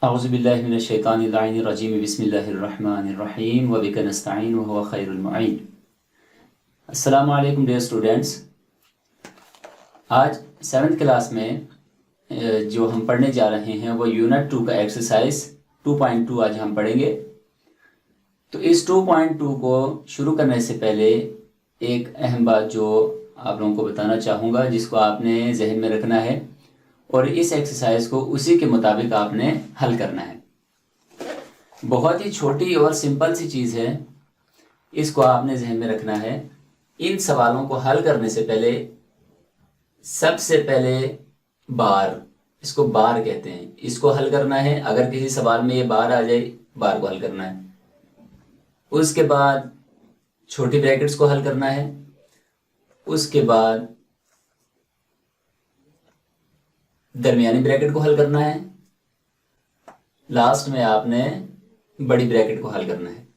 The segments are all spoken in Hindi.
अऊज़ुबिल्लाहि मिनश्शैतानिर्रजीम बिस्मिल्लाहिर्रहमानिर्रहीम व बिका नस्तईन व हुवा खैरुल मुईन। अस्सलामु अलैकुम डियर स्टूडेंट्स। आज 7th क्लास में जो हम पढ़ने जा रहे हैं वो यूनिट 2 का एक्सरसाइज 2.2 आज हम पढ़ेंगे। तो इस 2.2 को शुरू करने से पहले एक अहम बात जो आप लोगों को बताना चाहूँगा, जिसको आपने जहन में रखना है और इस एक्सरसाइज को उसी के मुताबिक आपने हल करना है। बहुत ही छोटी और सिंपल सी चीज़ है, इसको आपने जहन में रखना है। इन सवालों को हल करने से पहले सबसे पहले बार, इसको बार कहते हैं, इसको हल करना है। अगर किसी सवाल में ये बार आ जाए, बार को हल करना है। उसके बाद छोटी ब्रैकेट्स को हल करना है। उसके बाद दरमियानी ब्रैकेट को हल करना है। लास्ट में आपने बड़ी ब्रैकेट को हल करना है।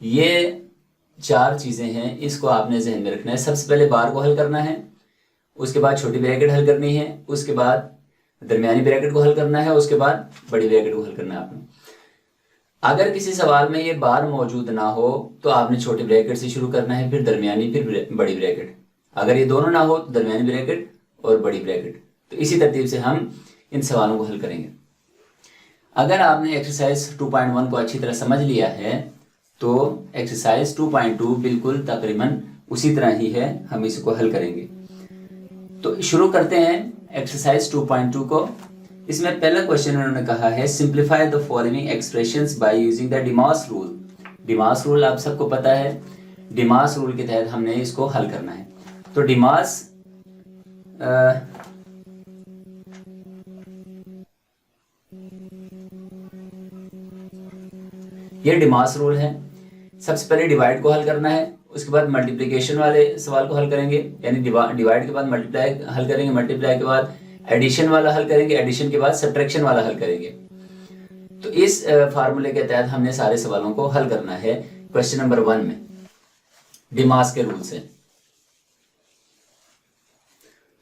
ये 4 चीज़ें हैं, इसको आपने जहन में रखना है। सबसे पहले बार को हल करना है, उसके बाद छोटी ब्रैकेट हल करनी है, उसके बाद दरमियानी ब्रैकेट को हल करना है, उसके बाद बड़ी ब्रैकेट को हल करना है आपने। अगर किसी सवाल में ये बार मौजूद ना हो तो आपने छोटी ब्रैकेट से शुरू करना है, फिर दरमियानी, फिर बड़ी ब्रैकेट। अगर ये दोनों ना हो तो दरमियानी ब्रैकेट और बड़ी ब्रैकेट। तो इसी तरतीब से हम इन सवालों को हल करेंगे। अगर आपने एक्सरसाइज 2.1 को अच्छी तरह समझ लिया है तो एक्सरसाइज 2.2 बिल्कुल तकरीबन उसी तरह ही है, हम इसको हल करेंगे। तो शुरू करते हैं एक्सरसाइज 2.2 को। इसमें पहला क्वेश्चन उन्होंने कहा है simplify the following expressions by using the DMAS rule. DMAS rule आप सबको पता है। डिमास रूल के तहत हमने इसको हल करना है। तो डिमास ये डिमास रूल है। सबसे पहले डिवाइड को हल करना है, उसके बाद मल्टीप्लिकेशन वाले सवाल को हल करेंगे, यानी डिवाइड के बाद मल्टीप्लाई हल करेंगे, मल्टीप्लाई के बाद एडिशन वाला हल करेंगे, एडिशन के बाद सब्ट्रैक्शन वाला हल करेंगे। तो इस फार्मूले के तहत हमने सारे सवालों को हल करना है क्वेश्चन नंबर 1 में डिमास के रूल से।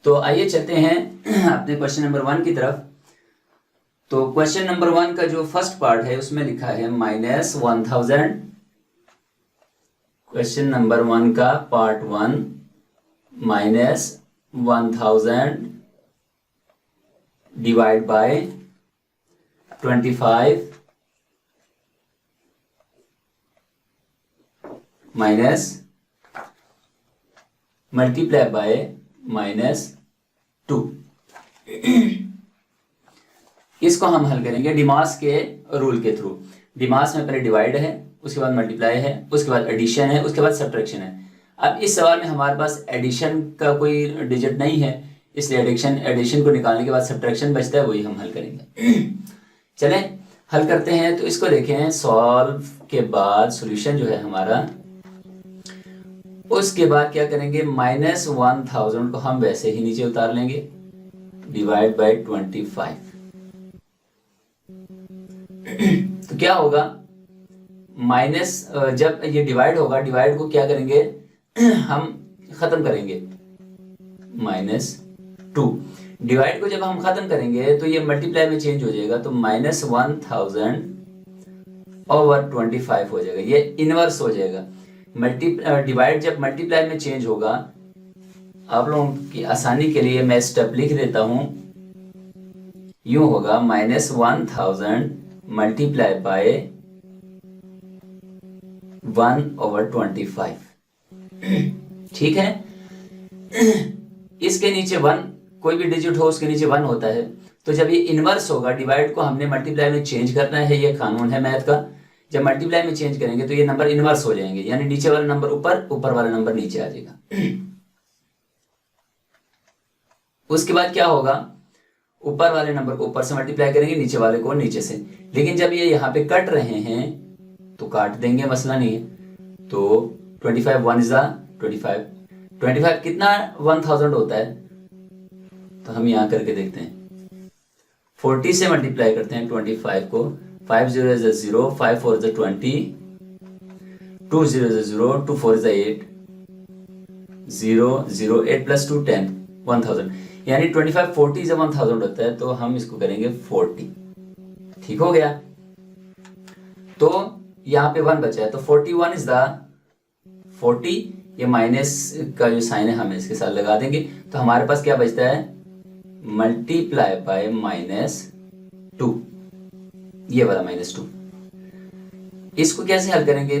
तो आइए चलते हैं अपने क्वेश्चन नंबर 1 की तरफ। तो क्वेश्चन नंबर 1 का जो फर्स्ट पार्ट है उसमें लिखा है -1000। क्वेश्चन नंबर 1 का part 1 -1000 divide by 25 minus multiply by -2। इसको हम हल करेंगे डिमास के रूल के थ्रू। डिमास में पहले डिवाइड है, उसके बाद मल्टीप्लाई है, उसके बाद एडिशन है, उसके बाद सब्ट्रैक्शन है। अब इस सवाल में हमारे पास एडिशन का कोई डिजिट नहीं है, इसलिए एडिशन को निकालने के बाद सब्ट्रैक्शन बचता है, वही हम हल करेंगे। चलें हल करते हैं। तो इसको देखें, सॉल्व के बाद सॉल्यूशन जो है हमारा, उसके बाद क्या करेंगे, -1000 को हम वैसे ही नीचे उतार लेंगे, डिवाइड बाय 25। तो क्या होगा, माइनस जब ये डिवाइड होगा, डिवाइड को क्या करेंगे हम खत्म करेंगे, -2। डिवाइड को जब हम खत्म करेंगे तो ये मल्टीप्लाई में चेंज हो जाएगा, तो -1000 ओवर 25 हो जाएगा, ये इनवर्स हो जाएगा। डिवाइड जब मल्टीप्लाई में चेंज होगा, आप लोगों की आसानी के लिए मैं स्टेप लिख देता हूं, यूं होगा -1000 मल्टीप्लाई बाय 1/25। ठीक है। इसके नीचे 1, कोई भी डिजिट हो उसके नीचे 1 होता है। तो जब ये इनवर्स होगा, डिवाइड को हमने मल्टीप्लाई में चेंज करना है, ये कानून है मैथ का। जब मल्टीप्लाई में चेंज करेंगे तो ये नंबर इनवर्स हो जाएंगे, यानी नीचे वाला नंबर ऊपर, ऊपर वाला नंबर नीचे आ जाएगा। उसके बाद क्या होगा, ऊपर वाले नंबर को ऊपर से मल्टीप्लाई करेंगे, नीचे वाले को नीचे से। लेकिन जब ये यहाँ पे कट रहे हैं तो काट देंगे, मसला नहीं है। तो 25 1 is 25। 25 कितना 1000 होता है, तो हम यहाँ करके देखते हैं। 40 से मल्टीप्लाई करते हैं 25 को, 5 0 is 0, 5 4 is 20, 2 0 is 0, 2 4 is 8, 0 0 8 plus 2 10, 1000, यानी 25 40 जब 1000 होता है तो हम इसको करेंगे 40। ठीक हो गया। तो यहाँ पे 1 बचा है, तो 41 इज द 40, ये माइनस का जो साइन है हम इसके साथ लगा देंगे, तो हमारे पास क्या बचता है, मल्टीप्लाई बाय -2, ये वाला -2। इसको कैसे हल करेंगे,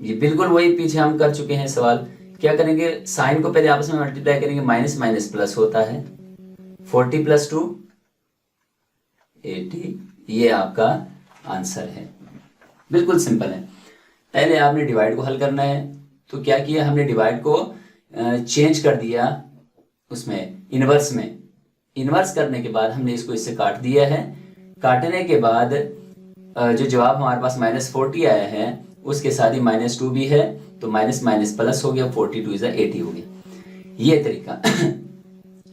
ये बिल्कुल वही पीछे हम कर चुके हैं सवाल। क्या करेंगे, साइन को पहले आपस में मल्टीप्लाई करेंगे, माइनस माइनस प्लस होता है, 40 + 2 80, ये आपका आंसर है। बिल्कुल सिंपल है। पहले आपने डिवाइड को हल करना है, तो क्या किया हमने, डिवाइड को चेंज कर दिया उसमें इनवर्स में। इनवर्स करने के बाद हमने इसको इससे काट दिया है। काटने के बाद जो जवाब हमारे पास -40 आया है उसके साथ ही -2 भी है, तो माइनस माइनस प्लस हो गया, 42 = 80 हो गया। ये तरीका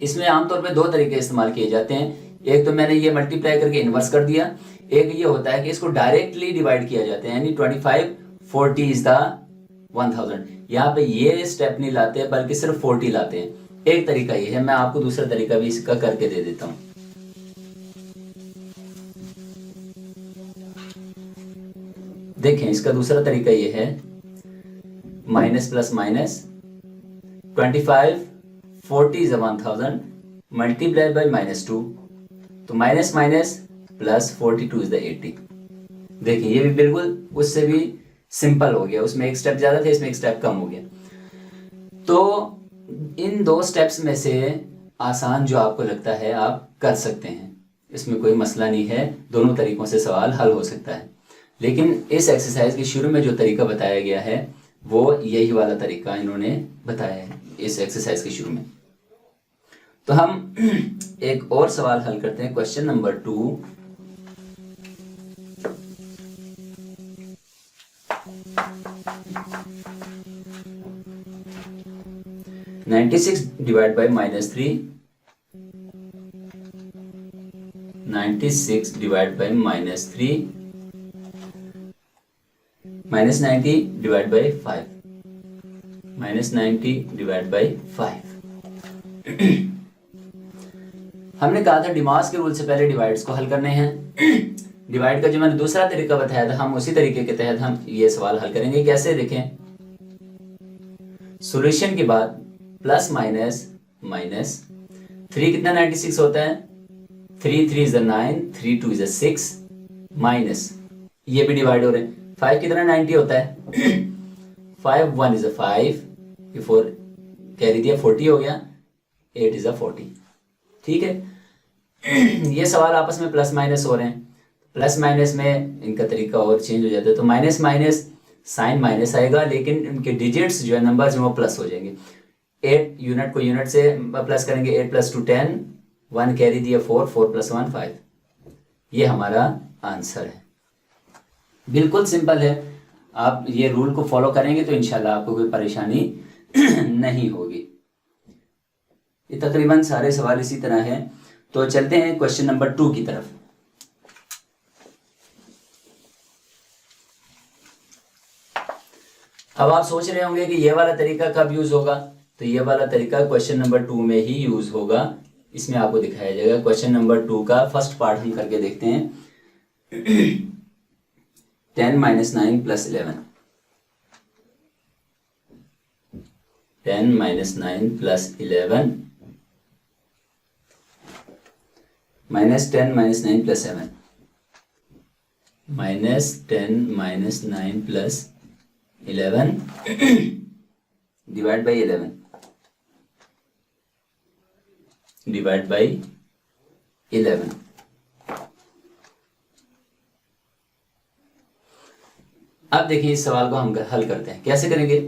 इसमें आमतौर पे 2 तरीके इस्तेमाल किए जाते हैं। एक तो मैंने ये मल्टीप्लाई करके इनवर्स कर दिया, एक ये होता है कि इसको डायरेक्टली डिवाइड किया जाता है, यानी 25 40 = 1000। यहाँ पे ये स्टेप नहीं लाते बल्कि सिर्फ 40 लाते हैं। एक तरीका ये है, मैं आपको दूसरा तरीका भी इसका करके दे देता हूँ। देखें, इसका दूसरा तरीका ये है, minus plus minus, 25 40 = 1000 multiply by -2, तो माइनस माइनस प्लस 42 = 80। देखिए ये भी बिल्कुल उससे भी सिंपल हो गया, उसमें एक स्टेप ज्यादा था, इसमें एक स्टेप कम हो गया। तो इन 2 स्टेप्स में से आसान जो आपको लगता है आप कर सकते हैं, इसमें कोई मसला नहीं है, दोनों तरीकों से सवाल हल हो सकता है। लेकिन इस एक्सरसाइज के शुरू में जो तरीका बताया गया है वो यही वाला तरीका इन्होंने बताया है इस एक्सरसाइज के शुरू में। तो हम एक और सवाल हल करते हैं, क्वेश्चन नंबर 2। (96 / -3) 96 / -3 -90 / 5 -90 / 5। हमने कहा था डिमास के रूल से पहले डिवाइड्स को हल करने हैं। डिवाइड का जो मैंने दूसरा तरीका बताया था, हम उसी तरीके के तहत हम ये सवाल हल करेंगे। कैसे, देखें, सॉल्यूशन के बाद प्लस माइनस माइनस 3 कितना 96 होता है, 3 3 = 9, 3 2 = 6, माइनस ये भी डिवाइड हो रहे हैं, 5 कितना 90 होता है, 5 1 = 5, 4 कैरी दिया 40 हो गया, 8 = 40। ठीक है, ये सवाल आपस में प्लस माइनस हो रहे हैं, प्लस माइनस में इनका तरीका और चेंज हो जाता है, तो माइनस माइनस साइन माइनस आएगा, लेकिन इनके डिजिट्स जो है, नंबर्स वो प्लस हो जाएंगे। 8 यूनिट को यूनिट से प्लस करेंगे, 8 + 2 10, 1 कैरी दिया 4, 4 + 1 5। ये हमारा आंसर है। बिल्कुल सिंपल है, आप ये रूल को फॉलो करेंगे तो इंशाल्लाह आपको कोई परेशानी नहीं होगी। ये तकरीबन सारे सवाल इसी तरह हैं। तो चलते हैं क्वेश्चन नंबर 2 की तरफ। अब आप सोच रहे होंगे कि ये वाला तरीका कब यूज होगा, तो ये वाला तरीका क्वेश्चन नंबर 2 में ही यूज होगा। इसमें आपको दिखाया जाएगा। क्वेश्चन नंबर 2 का फर्स्ट पार्ट हम करके देखते हैं। 10 - 9 + 11, 10 - 9 + 11 -10 - 9 + 7, -10 - 9 + 11 डिवाइड बाई 11 डिवाइड बाई 11। अब देखिए इस सवाल को हम हल करते हैं। कैसे करेंगे,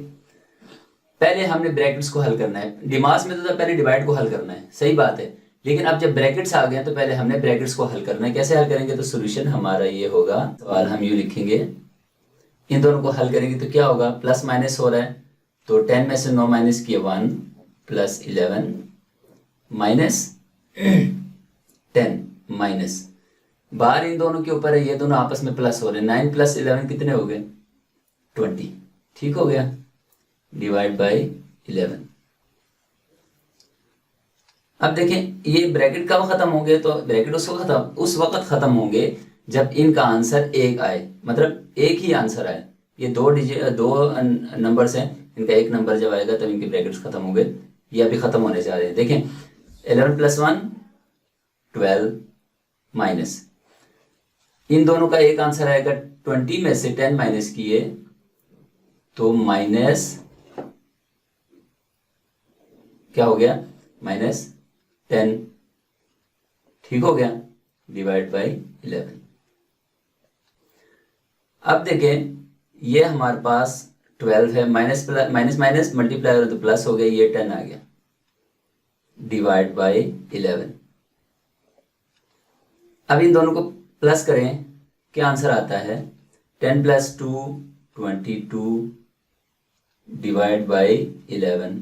पहले हमने ब्रैकेट्स को हल करना है। डिमास में तो पहले डिवाइड को हल करना है, सही बात है, लेकिन अब जब ब्रैकेट्स आ गए तो पहले हमने ब्रैकेट्स को हल करना है। कैसे हल करेंगे, तो सॉल्यूशन हमारा ये होगा, सवाल हम यूं लिखेंगे, इन दोनों को हल करेंगे तो क्या होगा, प्लस माइनस हो रहा है, तो 10 में से 9 माइनस किया 1 + 11 माइनस 10 माइनस, बार इन दोनों के ऊपर है, ये दोनों आपस में प्लस हो रहे हैं, 9 + 11 कितने हो गए 20। ठीक हो गया, डिवाइड बाई 11। अब देखें ये ब्रैकेट कब खत्म होंगे, तो ब्रैकेट उस वक्त खत्म होंगे जब इनका आंसर एक आए, मतलब एक ही आंसर आए, ये दो नंबर्स हैं, इनका एक नंबर जब आएगा तब इनके ब्रैकेट्स खत्म हो गए, ये अभी खत्म होने जा रहे हैं। देखें 11 + 1 12 माइनस, इन दोनों का एक आंसर आएगा, 20 में से 10 माइनस किए तो माइनस क्या हो गया, -10, ठीक हो गया, डिवाइड बाई 11। अब देखें ये हमारे पास 12 है, माइनस माइनस मल्टीप्लाई तो प्लस हो गया, ये 10 आ गया, डिवाइड बाई 11। अब इन दोनों को प्लस करें, क्या आंसर आता है, 10 + 2 22 डिवाइड बाई 11।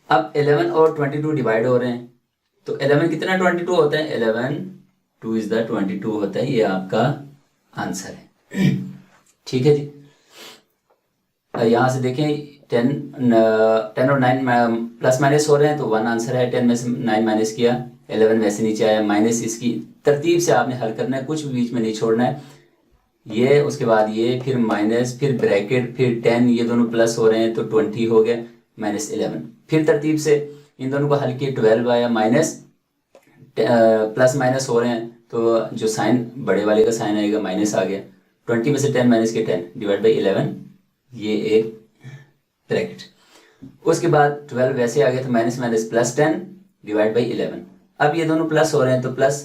अब 11 और 22 डिवाइड हो रहे हैं, तो 11 कितना 22 होता है, 11 2 इज द 22 होता है, ये आपका आंसर है। ठीक है जी, यहाँ से देखें 10 और 9 प्लस माइनस हो रहे हैं तो 1 आंसर है, 10 में से 9 माइनस किया, 11 वैसे नीचे आया, माइनस इसकी तरतीब से आपने हल करना है, कुछ भी बीच में नहीं छोड़ना है, ये उसके बाद ये फिर माइनस फिर ब्रैकेट फिर 10, ये दोनों प्लस हो रहे हैं तो 20 हो गया, -11, फिर तरतीब से इन दोनों को हल किए, 12 आया, माइनस प्लस माइनस हो रहे हैं तो जो साइन बड़े वाले का साइन आएगा माइनस आ गया, 20 में से 10 माइनस के 10 डिवाइड बाई 11, ये एक ब्रैकेट। उसके बाद 12 वैसे आ गया तो माइनस माइनस +10 डिवाइड बाई 11। अब ये दोनों प्लस हो रहे हैं तो प्लस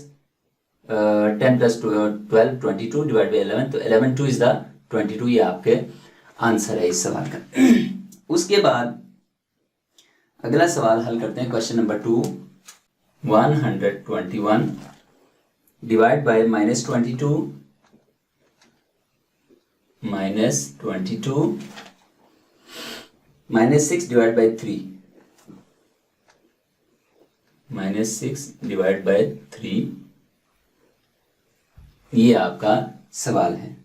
10 + 12 22 डिवाइड बाई 11, तो 11 2 इज द 22, ये आपके आंसर है इस सवाल का। उसके बाद अगला सवाल हल करते हैं, question number 2, 121 divide by -22 -6 divide by 3 -6 divide by 3, ये आपका सवाल है।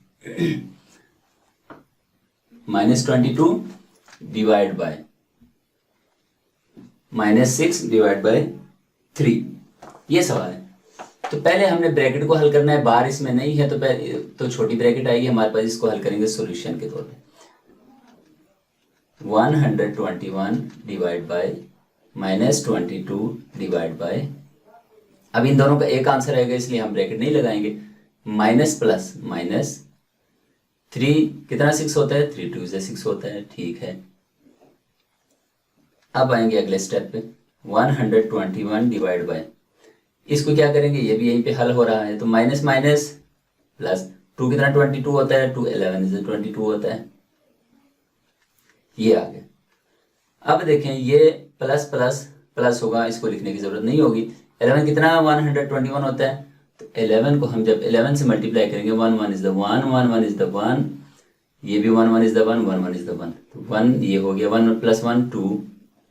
-22 डिवाइड बाय -6 डिवाइड बाय 3, ये सवाल है। तो पहले हमने ब्रैकेट को हल करना है, बार इसमें नहीं है तो पहले तो छोटी ब्रैकेट आएगी हमारे पास, इसको हल करेंगे सॉल्यूशन के तौर पे। 121 डिवाइड बाय -22 डिवाइड बाय, अब इन दोनों का एक आंसर आएगा इसलिए हम ब्रैकेट नहीं लगाएंगे, माइनस प्लस माइनस 3 कितना 6 होता है, 3 2 6 होता है, ठीक है। अब आएंगे अगले स्टेप पे, 121 डिवाइड बाय, इसको क्या करेंगे, ये भी यहीं पे हल हो रहा है तो माइनस माइनस प्लस 2 कितना 22 होता है, 2 11 इज 22 होता है, ये आ गया। अब देखें ये प्लस प्लस प्लस होगा, इसको लिखने की जरूरत नहीं होगी। 11 कितना 121 होता है, तो 11 को हम जब 11 से मल्टीप्लाई करेंगे, 1 1 इज द 1 1 1 इज द 1, ये भी 1 1 इज द 1 1 1 इज द 1, तो 1 ये हो गया, 1 + 1 2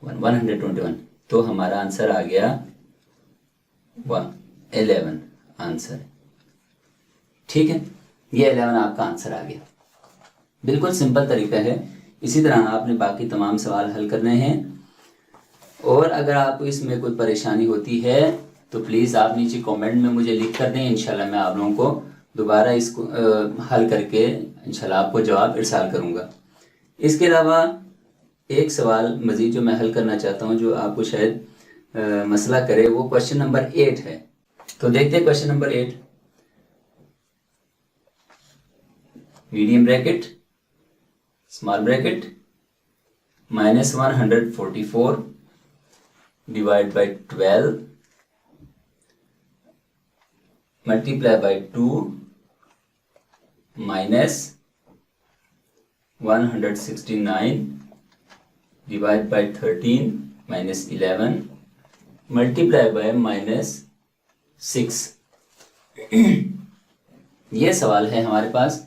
1 121, तो हमारा आंसर आ गया 11 आंसर, ठीक है। ये 11 आपका आंसर आ गया, बिल्कुल सिंपल तरीका है। इसी तरह आपने बाकी तमाम सवाल हल करने हैं, और अगर आपको इसमें कोई परेशानी होती है तो प्लीज़ आप नीचे कमेंट में मुझे लिख कर दें, इंशाल्लाह मैं आप लोगों को दोबारा इसको हल करके इंशाल्लाह आपको जवाब इरसाल करूँगा। इसके अलावा एक सवाल मज़ीद जो मैं हल करना चाहता हूँ, जो आपको शायद मसला करे, वो क्वेश्चन नंबर 8 है। तो देखते हैं question number 8, medium bracket small bracket -144 divide by 12 multiply by 2 -169 divide by 13 -11 multiply by -6, ये सवाल है हमारे पास।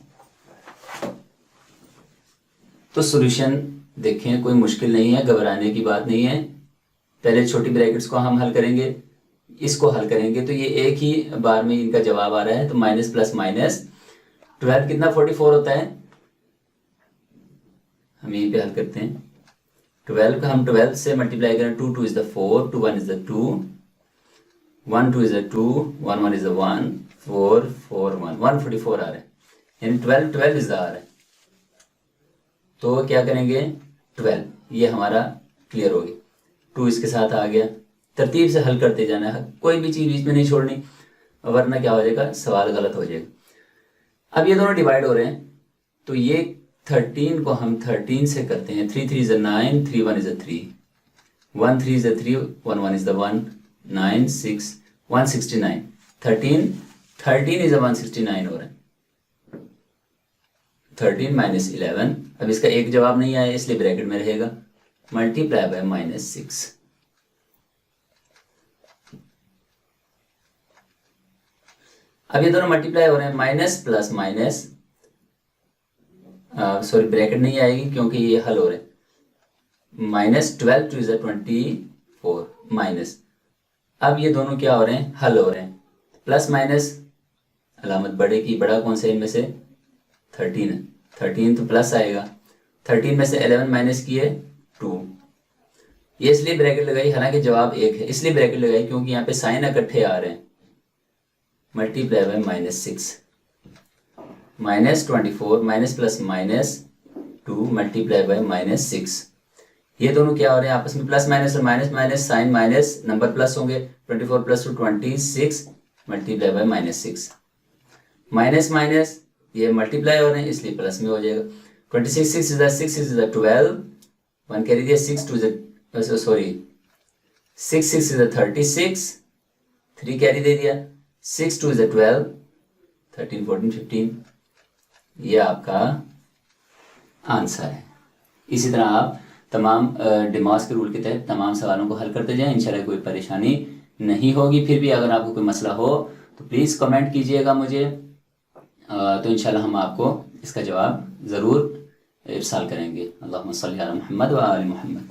तो सॉल्यूशन देखें, कोई मुश्किल नहीं है, घबराने की बात नहीं है। पहले छोटी ब्रैकेट्स को हम हल करेंगे, इसको हल करेंगे तो ये एक ही बार में इनका जवाब आ रहा है, तो माइनस प्लस माइनस 12 कितना 44 होता है, हम यहीं पे हल करते हैं। 12 का हम 12 से मल्टीप्लाई करें, 2 2 is the 4 2 1 is the 2, 1 2 is a 2, 1 1 is a 1, 4 4 1, 144 आ रहा है, यानी 12 12 इज आ रहा है। तो क्या करेंगे 12, ये हमारा क्लियर हो गया। 2 इसके साथ आ गया। तरतीब से हल करते जाना है, कोई भी चीज़ बीच में नहीं छोड़नी, वरना क्या हो जाएगा, सवाल गलत हो जाएगा। अब ये दोनों डिवाइड हो रहे हैं, तो ये 13 को हम 13 से करते हैं। 3 3 is a 9, 3 1 is a 3, 1 3 is a 3, 1 1 is the 1, 9 6 169, 13 is a 169 हो रहा है। 13 माइनस 11, अब इसका एक जवाब नहीं आया इसलिए ब्रैकेट में रहेगा, मल्टीप्लाई बाय -6। अब ये दोनों मल्टीप्लाई हो रहे हैं, minus plus minus, sorry bracket नहीं आएगी क्योंकि ये हल हो रहे हैं। -12 2 इज 24 माइनस, अब ये दोनों क्या हो रहे हैं, हल हो रहे हैं। प्लस माइनस अलामत बड़े की, बड़ा कौन सा इनमें से, 13 है, 13 तो प्लस आएगा। 13 में से 11 माइनस किए 2, ये इसलिए ब्रैकेट लगाई, हालांकि जवाब 1 है इसलिए ब्रैकेट लगाई क्योंकि यहाँ पे साइन इकट्ठे आ रहे हैं। Multiply by -6, -24 minus plus -2 multiply by -6, ये दोनों क्या हो रहे हैं आपस में, प्लस माइनस और minus minus, sign minus, number plus होंगे। 24 + 2 26 मल्टीप्लाई बाय -6, माइनस माइनस ये मल्टीप्लाई हो रहे हैं इसलिए प्लस में हो जाएगा। 26 6 इज 6 इज 12, 1 कैरी दिया, 6 2 इज सॉरी 6 6 इज 36, 3 कैरी दे दिया, 6 2 इज 12, 13 14 15, ये आपका आंसर है। इसी तरह आप तमाम डिमॉस के रूल के तहत तमाम सवालों को हल करते जाएं, इंशाल्लाह कोई परेशानी नहीं होगी। फिर भी अगर आपको कोई मसला हो तो प्लीज़ कमेंट कीजिएगा मुझे, तो इंशाल्लाह हम आपको इसका जवाब ज़रूर इरसाल करेंगे। अल्लाहुम्मा सल्ली अला मुहम्मद व आलि मुहम्मद।